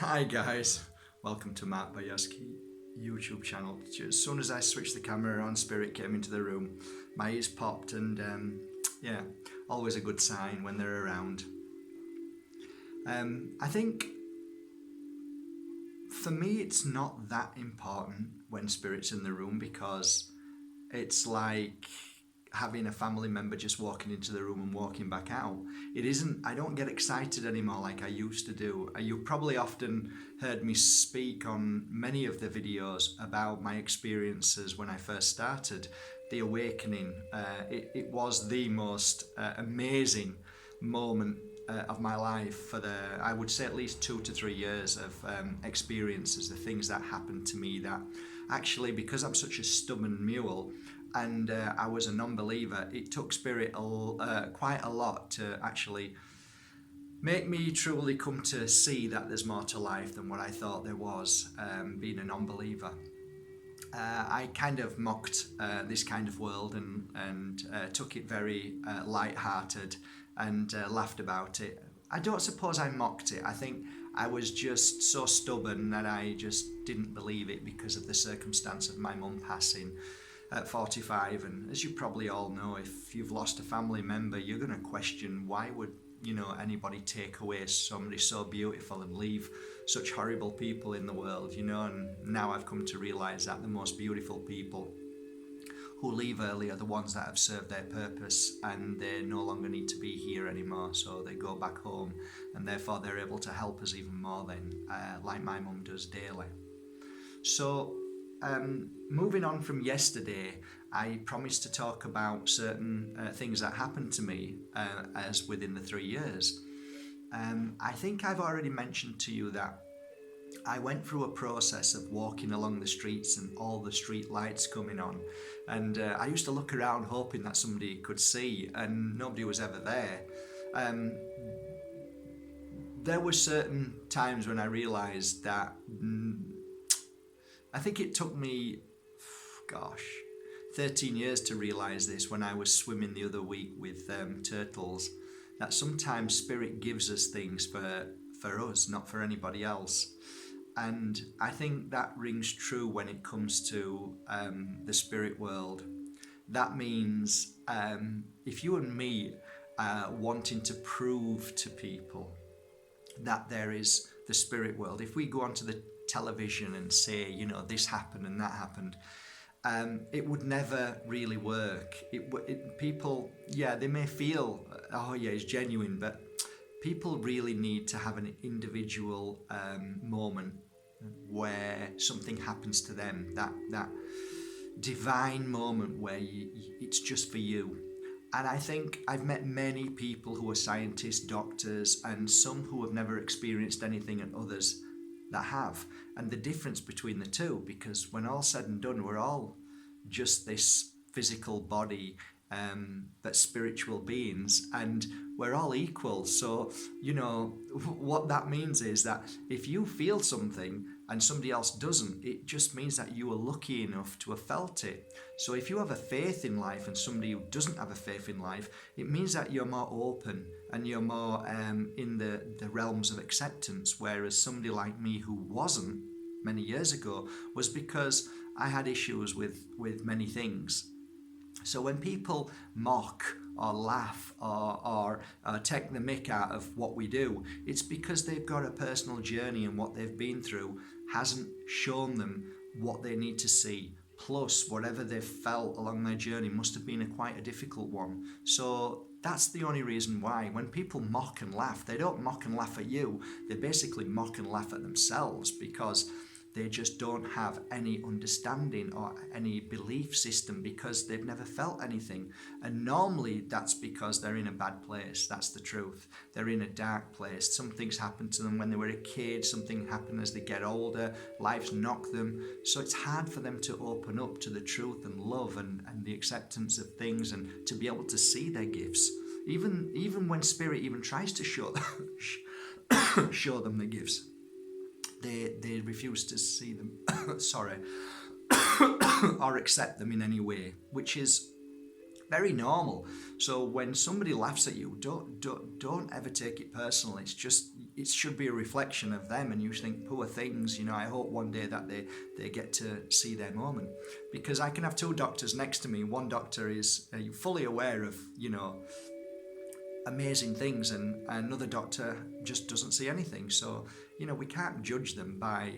Hi guys, welcome to Matt Bayaski YouTube channel. As soon as I switched the camera on, Spirit came into the room. My ears popped and yeah, always a good sign when they're around. I think for me it's not that important when Spirit's in the room because it's like having a family member just walking into the room and walking back out. It isn't, I don't get excited anymore like I used to do. You probably often heard me speak on many of the videos about my experiences when I first started the awakening. It was the most amazing moment of my life for I would say at least 2 to 3 years of experiences, the things that happened to me that actually, because I'm such a stubborn mule, and I was a non-believer, it took Spirit quite a lot to actually make me truly come to see that there's more to life than what I thought there was, being a non-believer. I kind of mocked this kind of world and took it very light-hearted and laughed about it. I don't suppose I mocked it. I think I was just so stubborn that I just didn't believe it because of the circumstance of my mum passing at 45. And as you probably all know, if you've lost a family member, you're going to question why would anybody take away somebody so beautiful and leave such horrible people in the world, and now I've come to realise that the most beautiful people who leave early are the ones that have served their purpose and they no longer need to be here anymore, so they go back home and therefore they're able to help us even more than like my mum does daily. So moving on from yesterday, I promised to talk about certain things that happened to me as within the 3 years. I think I've already mentioned to you that I went through a process of walking along the streets and all the street lights coming on, and I used to look around hoping that somebody could see, and nobody was ever there. There were certain times when I realised that I think it took me, 13 years to realise this when I was swimming the other week with turtles, that sometimes Spirit gives us things for us, not for anybody else. And I think that rings true when it comes to the spirit world. That means if you and me wanting to prove to people that there is the spirit world, if we go onto the television and say, this happened and that happened, it would never really work. People, they may feel, it's genuine, but people really need to have an individual moment where something happens to them, that divine moment where it's just for you. And I think I've met many people who are scientists, doctors, and some who have never experienced anything, and others that have. And the difference between the two, because when all's said and done, we're all just this physical body, but spiritual beings, and we're all equal. So what that means is that if you feel something and somebody else doesn't, it just means that you are lucky enough to have felt it. So if you have a faith in life and somebody who doesn't have a faith in life, it means that you're more open and you're more in the realms of acceptance, whereas somebody like me who wasn't many years ago was because I had issues with many things. So when people mock or laugh or take the mick out of what we do, it's because they've got a personal journey and what they've been through hasn't shown them what they need to see. Plus, whatever they've felt along their journey must have been quite a difficult one. So that's the only reason why. When people mock and laugh, they don't mock and laugh at you. They basically mock and laugh at themselves because they just don't have any understanding or any belief system because they've never felt anything. And normally that's because they're in a bad place. That's the truth. They're in a dark place. Something's happened to them when they were a kid. Something happened as they get older. Life's knocked them. So it's hard for them to open up to the truth and love and the acceptance of things and to be able to see their gifts. Even when Spirit even tries to show show them the gifts, they refuse to see them, or accept them in any way, which is very normal. So when somebody laughs at you, don't ever take it personally. It's just, it should be a reflection of them, and you think, poor things, I hope one day that they get to see their moment. Because I can have two doctors next to me. One doctor is fully aware of amazing things, and another doctor just doesn't see anything. So we can't judge them by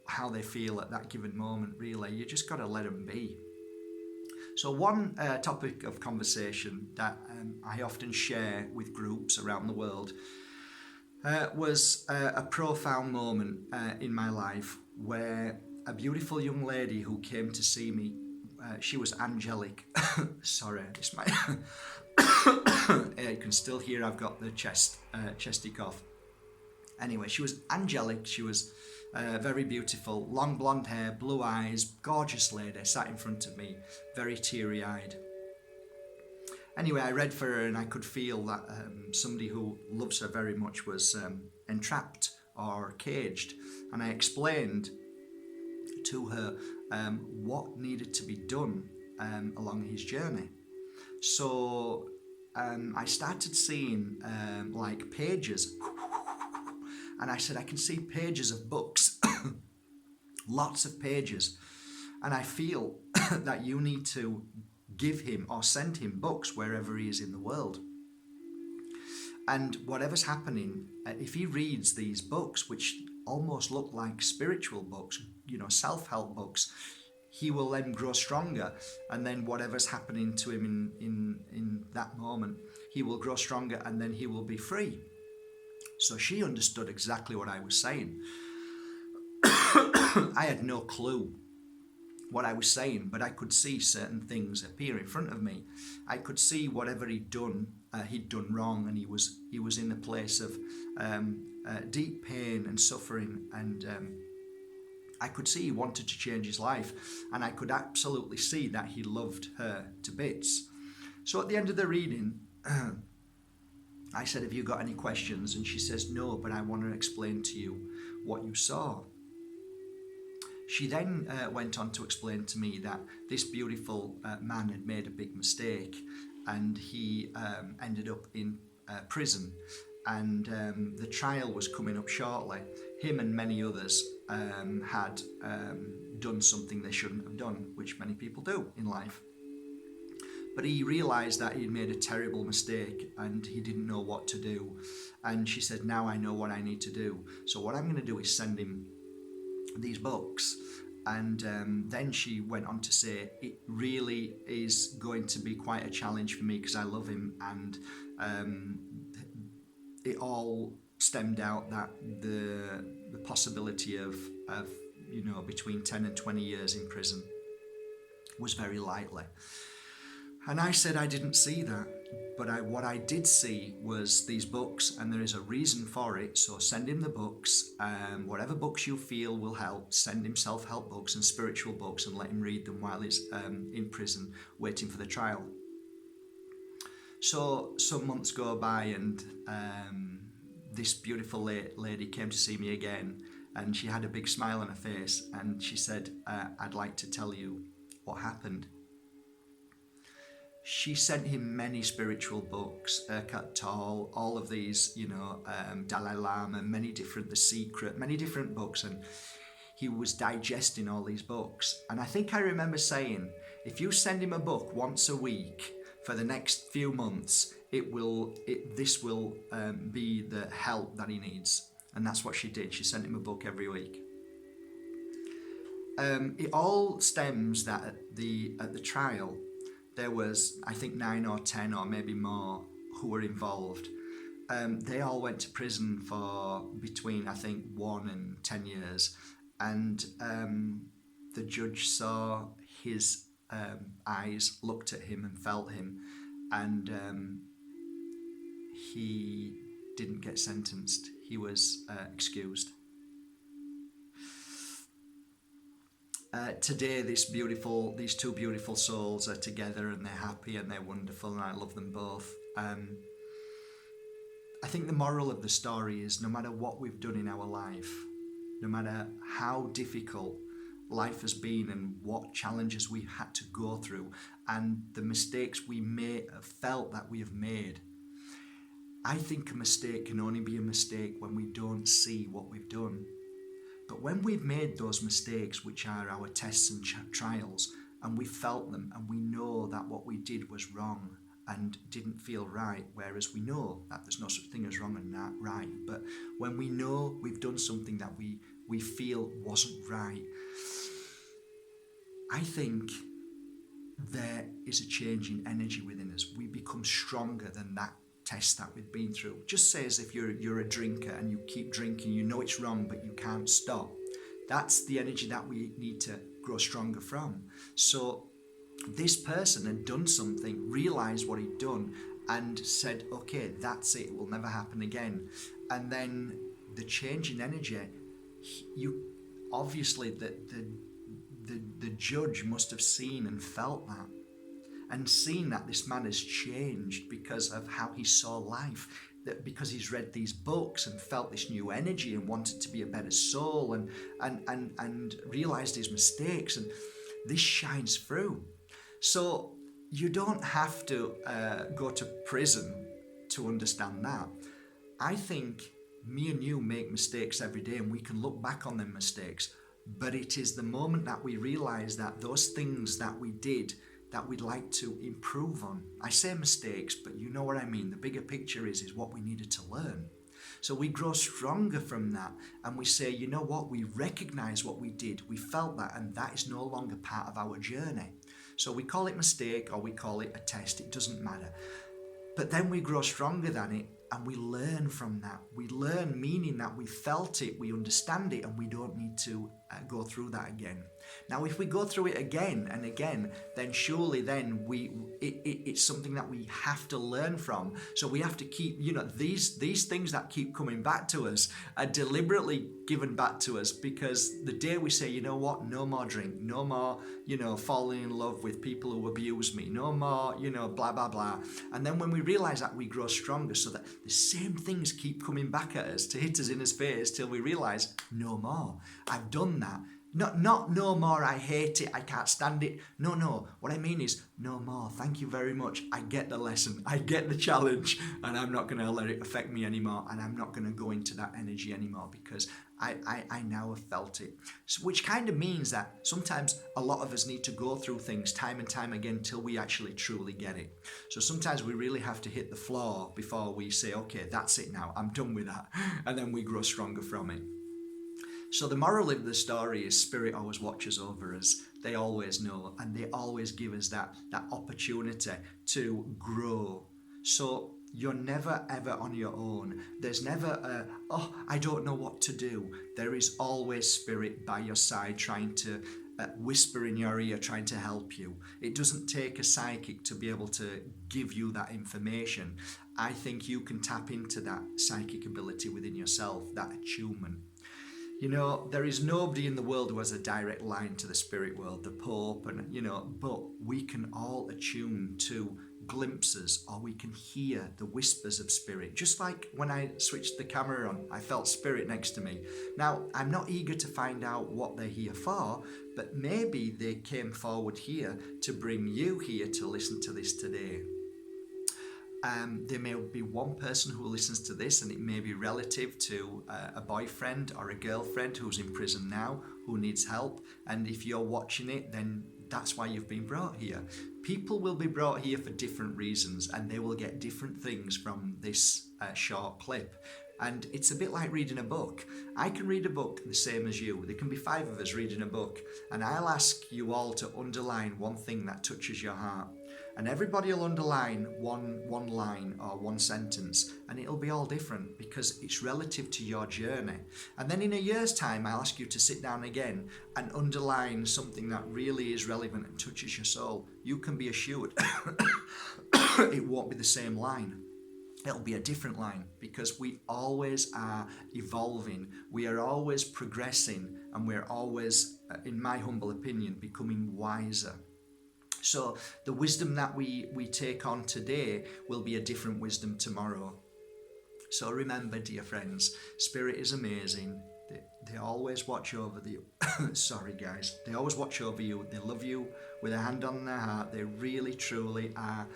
how they feel at that given moment. Really, you just got to let them be. So one topic of conversation that I often share with groups around the world was a profound moment in my life where a beautiful young lady who came to see me, she was angelic. Sorry, it's my you can still hear I've got the chesty cough. Anyway, she was angelic. She was very beautiful, long blonde hair, blue eyes, gorgeous lady, sat in front of me, very teary-eyed. Anyway, I read for her, and I could feel that somebody who loves her very much was entrapped or caged. And I explained to her what needed to be done along his journey. So I started seeing like pages, and I said, I can see pages of books, lots of pages, and I feel that you need to give him or send him books wherever he is in the world. And whatever's happening, if he reads these books, which almost look like spiritual books, self-help books, he will then grow stronger, and then whatever's happening to him in that moment, he will grow stronger, and then he will be free. So she understood exactly what I was saying. I had no clue what I was saying, but I could see certain things appear in front of me. I could see whatever he'd done wrong, and he was in a place of deep pain and suffering, and I could see he wanted to change his life, and I could absolutely see that he loved her to bits. So at the end of the reading, I said, have you got any questions? And she says, no, but I want to explain to you what you saw. She then went on to explain to me that this beautiful man had made a big mistake, and he ended up in prison, and the trial was coming up shortly. Him and many others had done something they shouldn't have done, which many people do in life. But he realised that he'd made a terrible mistake and he didn't know what to do. And she said, now I know what I need to do. So what I'm going to do is send him these books. And then she went on to say, it really is going to be quite a challenge for me because I love him. And it all stemmed out that the possibility of between 10 and 20 years in prison was very likely. And I said I didn't see that, but what I did see was these books, and there is a reason for it. So send him the books, whatever books you feel will help. Send him self-help books and spiritual books, and let him read them while he's in prison waiting for the trial. So some months go by, and this beautiful lady came to see me again, and she had a big smile on her face, and she said, I'd like to tell you what happened. She sent him many spiritual books, Eckhart Tolle, all of these, Dalai Lama, The Secret, many different books, and he was digesting all these books. And I think I remember saying, if you send him a book once a week for the next few months, this will be the help that he needs. And that's what she did. She sent him a book every week. It all stems that at the trial, there was, I think, 9 or 10 or maybe more who were involved. They all went to prison for between, I think, 1 and 10 years. And the judge saw his eyes, looked at him and felt him, and he didn't get sentenced. He was excused. Today, these two beautiful souls are together, and they're happy and they're wonderful, and I love them both. I think the moral of the story is, no matter what we've done in our life, no matter how difficult life has been and what challenges we had to go through and the mistakes we may have felt that we have made. I think a mistake can only be a mistake when we don't see what we've done. But when we've made those mistakes, which are our tests and trials, and we felt them and we know that what we did was wrong and didn't feel right, whereas we know that there's no such thing as wrong and right, but when we know we've done something that we feel wasn't right, I think there is a change in energy within us. We become stronger than that test that we've been through. Just say as if you're a drinker and you keep drinking, you know it's wrong, but you can't stop. That's the energy that we need to grow stronger from. So this person had done something, realised what he'd done, and said, okay, that's it, it will never happen again. And then the change in energy, you obviously the judge must have seen and felt that, and seen that this man has changed because of how he saw life, that because he's read these books and felt this new energy and wanted to be a better soul and realised his mistakes, and this shines through. So you don't have to go to prison to understand that. I think me and you make mistakes every day and we can look back on them mistakes, but it is the moment that we realise that those things that we did that we'd like to improve on. I say mistakes, but you know what I mean. The bigger picture is what we needed to learn. So we grow stronger from that and we say, you know what, we recognise what we did, we felt that, and that is no longer part of our journey. So we call it mistake or we call it a test, it doesn't matter. But then we grow stronger than it and we learn from that. We learn, meaning that we felt it, we understand it, and we don't need to go through that again. Now, if we go through it again and again, then surely then it's something that we have to learn from. So we have to keep, these things that keep coming back to us are deliberately given back to us, because the day we say, you know what, no more drink, no more, falling in love with people who abuse me, no more, blah, blah, blah. And then when we realize that, we grow stronger, so that the same things keep coming back at us to hit us in his face till we realize, no more. I've done that. Not no more, I hate it, I can't stand it. No. What I mean is, no more, thank you very much. I get the lesson, I get the challenge, and I'm not going to let it affect me anymore, and I'm not going to go into that energy anymore, because I now have felt it. So, which kind of means that sometimes a lot of us need to go through things time and time again till we actually truly get it. So sometimes we really have to hit the floor before we say, okay, that's it now, I'm done with that. And then we grow stronger from it. So the moral of the story is Spirit always watches over us. They always know, and they always give us that opportunity to grow. So you're never ever on your own. There's never I don't know what to do. There is always Spirit by your side trying to whisper in your ear, trying to help you. It doesn't take a psychic to be able to give you that information. I think you can tap into that psychic ability within yourself, that attunement. There is nobody in the world who has a direct line to the spirit world, the Pope, but we can all attune to glimpses, or we can hear the whispers of spirit. Just like when I switched the camera on, I felt spirit next to me. Now, I'm not eager to find out what they're here for, but maybe they came forward here to bring you here to listen to this today. There may be one person who listens to this, and it may be relative to a boyfriend or a girlfriend who's in prison now, who needs help. And if you're watching it, then that's why you've been brought here. People will be brought here for different reasons, and they will get different things from this short clip. And it's a bit like reading a book. I can read a book the same as you. There can be 5 of us reading a book, and I'll ask you all to underline one thing that touches your heart. And everybody will underline one line or one sentence, and it'll be all different because it's relative to your journey. And then in a year's time, I'll ask you to sit down again and underline something that really is relevant and touches your soul. You can be assured it won't be the same line. It'll be a different line, because we always are evolving. We are always progressing, and we're always, in my humble opinion, becoming wiser. So the wisdom that we take on today will be a different wisdom tomorrow. So remember, dear friends, Spirit is amazing. they always watch over you. Sorry guys, they always watch over you. They love you with a hand on their heart. They really truly are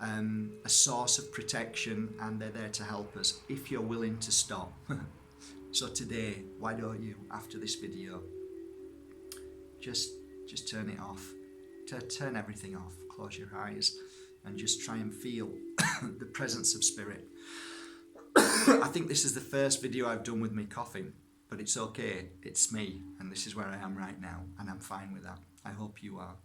a source of protection, and they're there to help us if you're willing to stop. So today, why don't you, after this video, just turn it off. Turn everything off. Close your eyes and just try and feel the presence of spirit. I think this is the first video I've done with me coughing, but it's okay. It's me, and this is where I am right now, and I'm fine with that. I hope you are.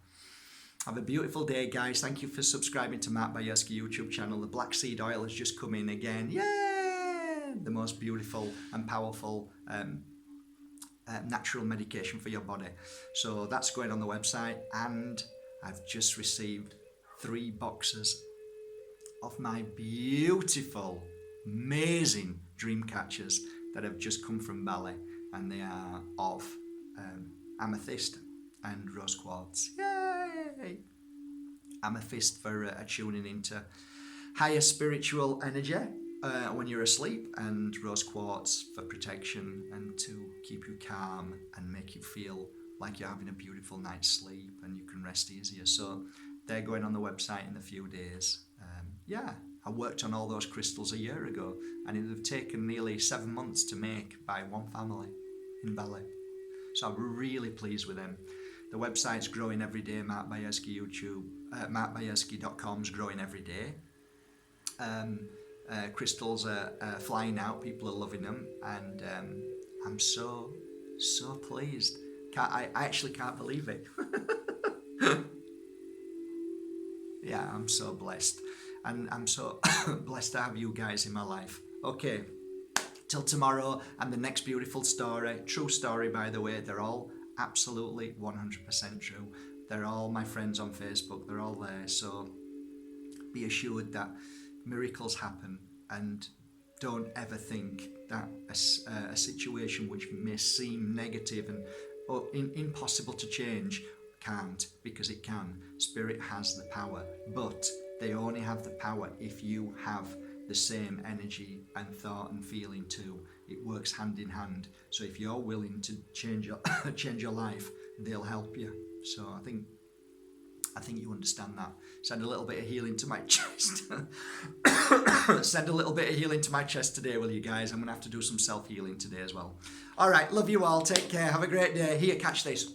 Have a beautiful day, guys. Thank you for subscribing to Mark Bajerski YouTube channel. The black seed oil has just come in again. Yay! The most beautiful and powerful natural medication for your body. So that's going on the website, and I've just received 3 boxes of my beautiful, amazing dream catchers that have just come from Bali, and they are of amethyst and rose quartz. Yay! Amethyst for tuning into higher spiritual energy when you're asleep, and rose quartz for protection and to keep you calm and make you feel like you're having a beautiful night's sleep and you can rest easier. So they're going on the website in a few days. Yeah, I worked on all those crystals a year ago, and it would have taken nearly 7 months to make by one family in Bali. So I'm really pleased with them. The website's growing every day. Mark Bajerski YouTube, markbajerski.com's growing every day. Crystals are flying out. People are loving them, and I'm so pleased. I actually can't believe it. Yeah, I'm so blessed, and I'm so blessed to have you guys in my life. Okay, till tomorrow and the next beautiful story. True story, by the way. They're all absolutely 100% true. They're all my friends on Facebook. They're all there. So be assured that miracles happen, and don't ever think that a situation which may seem negative and impossible to change can't, because it can. Spirit has the power, but they only have the power if you have the same energy and thought and feeling too. It works hand in hand. So if you're willing to change your life, they'll help you. So I think you understand that. Send a little bit of healing to my chest. Send a little bit of healing to my chest today, will you guys? I'm going to have to do some self-healing today as well. All right, love you all. Take care. Have a great day. Here, catch this.